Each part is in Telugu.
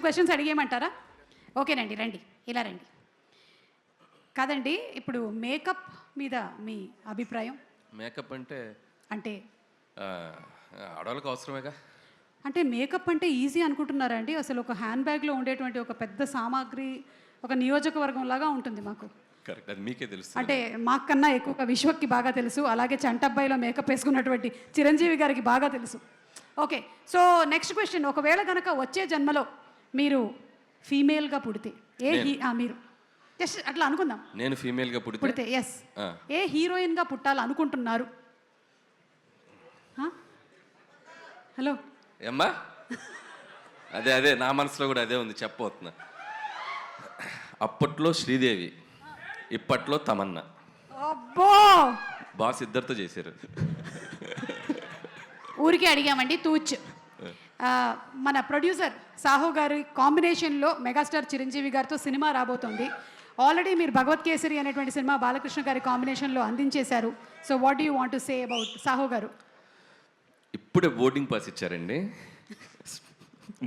క్వశ్చన్స్ అడిగేయమంటారా? ఓకేనండి, రండి, ఇలా రండి. కాదండి, ఇప్పుడు మేకప్ మీద మీ అభిప్రాయం? మేకప్ అంటే అంటే ఆడవాళ్ళకి అవసరమేగా. అంటే మేకప్ అంటే ఈజీ అనుకుంటున్నారా అండి? అసలు ఒక హ్యాండ్ బ్యాగ్లో ఉండేటువంటి ఒక పెద్ద సామాగ్రి ఒక నియోజకవర్గం లాగా ఉంటుంది మాకు. కరెక్ట్, అది మీకే తెలుసు. అంటే మాకన్నా ఎక్కువగా విశ్వక్కి బాగా తెలుసు, అలాగే చంటబ్బాయిలో మేకప్ వేసుకున్నటువంటి చిరంజీవి గారికి బాగా తెలుసు. ఓకే, సో నెక్స్ట్ క్వశ్చన్, ఒకవేళ కనుక వచ్చే జన్మలో మీరు ఫీమేల్గా పుడితే మీరు జస్ట్ అట్లా అనుకుందాం, నేను ఫీమేల్గా పుడితే ఎస్, ఏ హీరోయిన్గా పుట్టాలనుకుంటున్నారు? హలో ఏమ్మా, అదే నా మనసులో కూడా అదే ఉంది, చెప్పబోతున్నా. అప్పట్లో శ్రీదేవి, ఇప్పట్లో తమన్నా. అబ్బో, బాస్ ఇద్దరితో చేశారు. ఊరికే అడిగామండి, తూచ్. మన ప్రొడ్యూసర్ సాహు గారి కాంబినేషన్లో మెగాస్టార్ చిరంజీవి గారితో సినిమా రాబోతోంది. ఆల్రెడీ మీరు భగవత్ కేసరి అనేటువంటి సినిమా బాలకృష్ణ గారి కాంబినేషన్లో అందించేశారు. So what do you want to say about Sahu garu? ఇప్పుడే బోర్డింగ్ పాస్ ఇచ్చారండి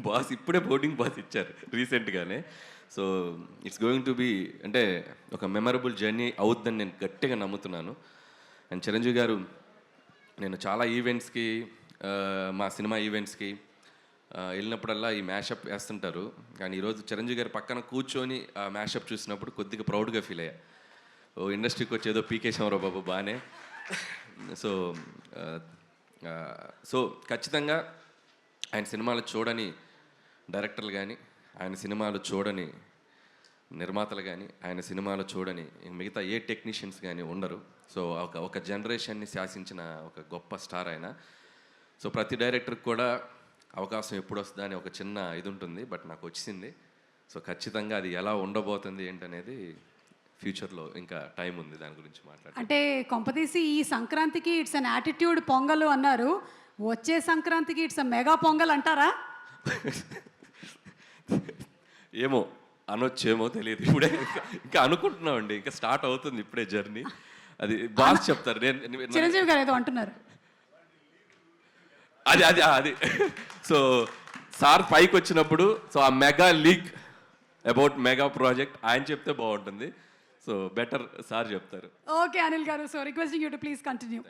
బాస్, ఇప్పుడే బోర్డింగ్ పాస్ ఇచ్చారు రీసెంట్గానే. So it's going to be అంటే ఒక మెమరబుల్ జర్నీ అవుద్దని నేను గట్టిగా నమ్ముతున్నాను. అండ్ చిరంజీవి గారు, నేను చాలా ఈవెంట్స్కి, మా సినిమా ఈవెంట్స్కి వెళ్ళినప్పుడల్లా ఈ మ్యాషప్ వేస్తుంటారు. కానీ ఈరోజు చిరంజీవి గారి పక్కన కూర్చొని ఆ మ్యాషప్ చూసినప్పుడు కొద్దిగా ప్రౌడ్గా ఫీల్ అయ్యా. ఓ ఇండస్ట్రీకి వచ్చి ఏదో పీకేశామరా బాబు బాగానే. సో ఖచ్చితంగా ఆయన సినిమాలు చూడని డైరెక్టర్లు కానీ, ఆయన సినిమాలు చూడని నిర్మాతలు కానీ, ఆయన సినిమాలు చూడని మిగతా ఏ టెక్నీషియన్స్ కానీ ఉండరు. సో ఒక జనరేషన్ని శాసించిన ఒక గొప్ప స్టార్ ఆయన. సో ప్రతి డైరెక్టర్కి కూడా అవకాశం ఎప్పుడు వస్తుందా అని ఒక చిన్న ఇది ఉంటుంది, బట్ నాకు వచ్చింది. సో ఖచ్చితంగా అది ఎలా ఉండబోతుంది ఏంటనేది ఫ్యూచర్లో ఇంకా టైం ఉంది దాని గురించి మాట్లాడాలి. అంటే కొంపదీసి ఈ సంక్రాంతికి ఇట్స్ అన్ యాటిట్యూడ్ పొంగల్ అన్నారు, వచ్చే సంక్రాంతికి ఇట్స్ అ మెగా పొంగల్ అంటారా? ఏమో అనొచ్చేమో తెలియదు, ఇప్పుడే ఇంకా అనుకుంటున్నామండి, ఇంకా స్టార్ట్ అవుతుంది ఇప్పుడే జర్నీ. అది బాగా చెప్తారు. చిరంజీవి గారు ఏదో అంటున్నారు, అది సో సార్ పైకి వచ్చినప్పుడు సో ఆ mega leak about mega project ఆయన చెప్తే బాగుంటుంది. సో బెటర్ సార్ చెప్తారు. Okay Anil garu, so requesting you to please continue.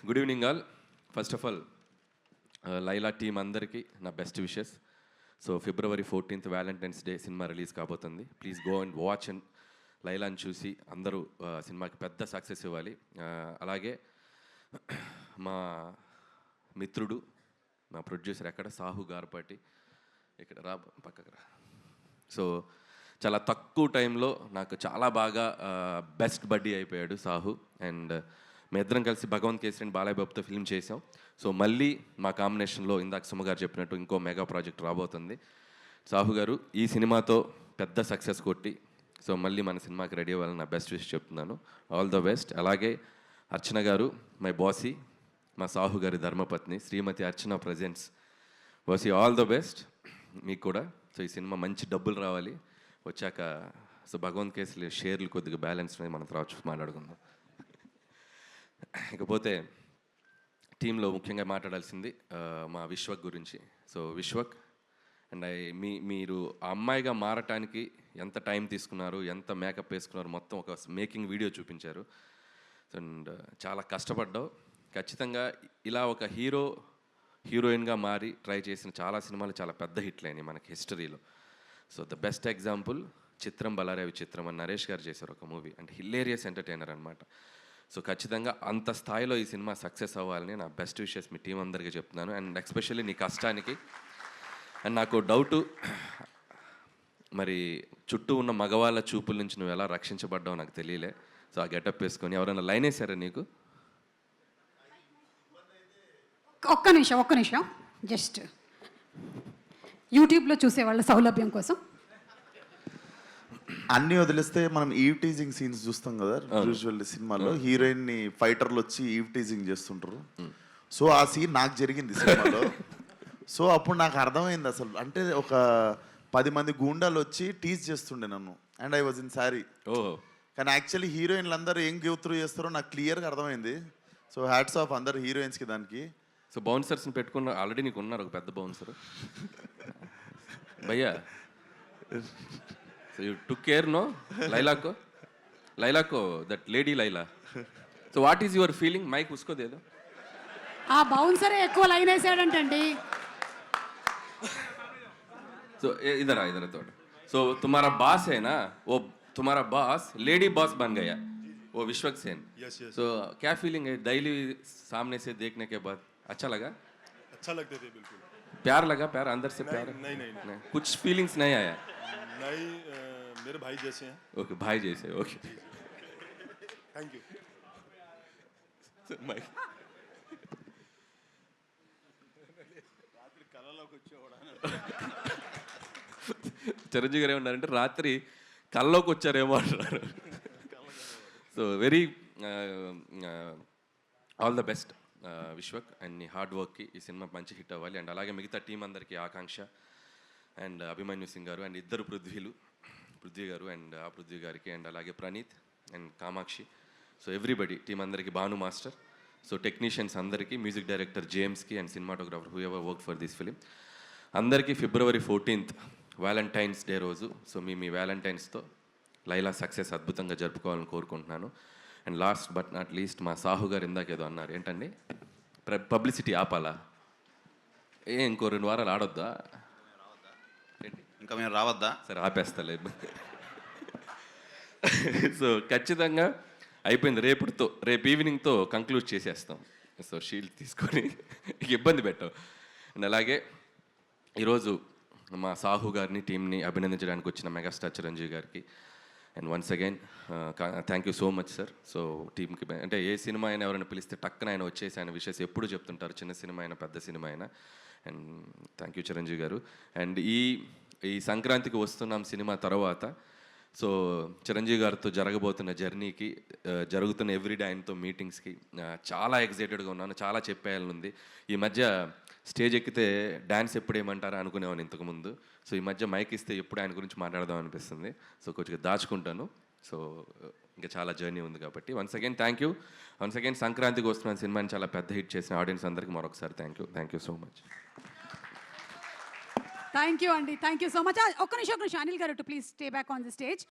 Good evening all. First of all Laila team అందరికీ నా best wishes. So February 14th valentine's day cinema release కాబోతుంది. Please go and watch and లైలాని చూసి అందరూ సినిమాకి పెద్ద సక్సెస్ ఇవ్వాలి. అలాగే మా మిత్రుడు, మా ప్రొడ్యూసర్ ఎక్కడ, సాహు గార్పాటి, ఇక్కడ రా పక్కకు రా. సో చాలా తక్కువ టైంలో నాకు చాలా బాగా బెస్ట్ బడ్డీ అయిపోయాడు సాహు. అండ్ మీ ఇద్దరం కలిసి భగవంత్ కేసరి అండ్ బాలయ్య బాబుతో ఫిల్మ్ చేసాం. సో మళ్ళీ మా కాంబినేషన్లో ఇందాక సుమ గారు చెప్పినట్టు ఇంకో మెగా ప్రాజెక్ట్ రాబోతుంది. సాహు గారు ఈ సినిమాతో పెద్ద సక్సెస్ కొట్టి సో మళ్ళీ మన సినిమాకి రెడీ అవ్వాలని నా బెస్ట్ విష్ చెప్తున్నాను. All the best. అలాగే అర్చన గారు, మై బాసీ, మా సాహు గారి ధర్మపత్ని Shrimati Archana presents. Bossy all the best మీకు కూడా. సో ఈ సినిమా మంచి డబ్బులు రావాలి వచ్చాక. సో భగవంత్ కేసులు షేర్లు కొద్దిగా బ్యాలెన్స్ అనేది మనం తర్వాత మాట్లాడుకుందాం. ఇకపోతే టీంలో ముఖ్యంగా మాట్లాడాల్సింది మా విశ్వక్ గురించి. సో విశ్వక్ అండ్ మీరు ఆ అమ్మాయిగా మారటానికి ఎంత టైం తీసుకున్నారు, ఎంత మేకప్ వేసుకున్నారు, మొత్తం ఒక మేకింగ్ వీడియో చూపించారు. అండ్ చాలా కష్టపడ్డావు. ఖచ్చితంగా ఇలా ఒక హీరోయిన్గా మారి ట్రై చేసిన చాలా సినిమాలు చాలా పెద్ద హిట్లు అయినాయి మనకి హిస్టరీలో. సో ద బెస్ట్ ఎగ్జాంపుల్ చిత్రం బలారే విచిత్రం అని నరేష్ గారు చేశారు ఒక మూవీ. అంటే హిలేరియస్ ఎంటర్టైనర్ అనమాట. సో ఖచ్చితంగా అంత స్థాయిలో ఈ సినిమా సక్సెస్ అవ్వాలని నా బెస్ట్ విషెస్ మీ టీం అందరికీ చెప్తున్నాను. అండ్ ఎస్పెషల్లీ నీ కష్టానికి. అండ్ నాకు డౌటు, మరి చుట్టూ ఉన్న మగవాళ్ళ చూపుల నుంచి నువ్వు ఎలా రక్షించబడ్డావు నాకు తెలియలే. సో ఆ గెటప్ వేసుకొని ఎవరైనా లైన్ వేసారా నీకు? ఒక్క నిమిషం జస్ట్ యూట్యూబ్లో చూసే వాళ్ళ సౌలభ్యం కోసం అన్నీ వదిలేస్తే మనం ఈవ్ టీజింగ్ సీన్స్ చూస్తాం కదా యూజువల్లీ సినిమాలో. హీరోయిన్ ని ఫైటర్లు వచ్చి ఈవ్ టీజింగ్ చేస్తుంటారు. సో ఆ సీన్ నాకు జరిగింది సినిమాలో. సో అప్పుడు నాకు అర్థమైంది అసలు, అంటే ఒక 10 మంది గూండాలు వచ్చి టీజ్ చేస్తుండే నన్ను. And I was in sorry. కానీ యాక్చువల్లీ హీరోయిన్లు అందరూ ఏం గివ్ త్రూ చేస్తారో నాకు క్లియర్గా అర్థమైంది. సో హ్యాట్స్ ఆఫ్ అందరు హీరోయిన్స్కి దానికి. సో బౌన్సర్స్ని పెట్టుకున్న ఆల్రెడీ నీకు ఉన్నారు ఒక పెద్ద బౌన్సర్. भैया so you took care no Laila ko that lady Laila so what is your feeling mic usko de do ఆ బౌన్సరే ఎక్కువ లైన్ వేసాడంటండి. so इधर थोड़ा so तुम्हारा बॉस है ना वो तुम्हारा बॉस लेडी बॉस बन गया वो विश्वक सेन Yes, yes. so क्या फीलिंग है डेली सामने से देखने के बाद अच्छा लगा अच्छा लगते थे बिल्कुल. प्यार लगा प्यार अंदर से प्यार नहीं. कुछ फीलिंग्स नहीं आया नहीं मेरे भाई जैसे हैं. ओके भाई जैसे okay thank you. Mike Chiranjeevi garu ఏమన్నారంటే రాత్రి కల్లోకి వచ్చారేమో అంటున్నారు. So very all the best Vishwak and నీ హార్డ్ వర్క్కి ఈ సినిమా మంచి హిట్ అవ్వాలి అండ్ అలాగే మిగతా టీం అందరికీ ఆకాంక్ష అండ్ అభిమన్యు సింగ్ గారు అండ్ ఇద్దరు పృథ్వీ గారు అండ్ ఆ పృథ్వీ గారికి అండ్ అలాగే Praneeth and Kamakshi so everybody team అందరికీ భాను మాస్టర్ సో టెక్నీషియన్స్ అందరికీ మ్యూజిక్ డైరెక్టర్ జేమ్స్కి and cinematographer who ever work for this film అందరికీ February 14th వ్యాలంటైన్స్ డే రోజు సో మీ వ్యాలంటైన్స్తో లైలా సక్సెస్ అద్భుతంగా జరుపుకోవాలని కోరుకుంటున్నాను and last but not least మా సాహు గారు ఇందాకేదో అన్నారు ఏంటండి పబ్లిసిటీ ఆపాలా ఇంకో 2 వారాలు ఆడొద్దా ఏంటి ఇంకా మేము రావద్దా? సరే ఆపేస్తలేదు సో ఖచ్చితంగా అయిపోయింది రేపు ఈవినింగ్తో కంక్లూడ్ చేసేస్తాం సో షీల్డ్ తీసుకొని ఇబ్బంది పెట్టాం అండ్ అలాగే ఈరోజు మా సాహు గారిని టీంని అభినందించడానికి వచ్చిన మెగాస్టార్ చిరంజీవి గారికి and once again thank you so much sir so టీంకి అంటే ఏ సినిమా అయినా ఎవరైనా పిలిస్తే టక్కన ఆయన వచ్చేసి ఆయన విషయస్ ఎప్పుడు చెప్తుంటారు చిన్న సినిమా అయినా పెద్ద సినిమా అయినా అండ్ థ్యాంక్ యూ చిరంజీవి గారు అండ్ ఈ సంక్రాంతికి వస్తున్నాం సినిమా తర్వాత సో చిరంజీవి గారితో జరగబోతున్న జర్నీకి జరుగుతున్న ఎవ్రీడే ఆయనతో మీటింగ్స్కి చాలా ఎక్సైటెడ్గా ఉన్నాను చాలా చెప్పేయాలని ఉంది ఈ మధ్య స్టేజ్ ఎక్కితే డ్యాన్స్ ఎప్పుడు ఏమంటారా అనుకునేవాను ఇంతకుముందు సో ఈ మధ్య మైక్ ఇస్తే ఎప్పుడు ఆయన గురించి మాట్లాడదాం అనిపిస్తుంది సో కొంచెం దాచుకుంటాను సో ఇంకా చాలా జర్నీ ఉంది కాబట్టి once again thank you once again సంక్రాంతికి వస్తున్న సినిమాని చాలా పెద్ద హిట్ చేసిన ఆడియన్స్ అందరికీ మరొకసారి thank you so much. Thank you అండి, థ్యాంక్ యూ సో మచ్. ఒక్క నిమిషం అనిల్ గారు to please stay back on the stage.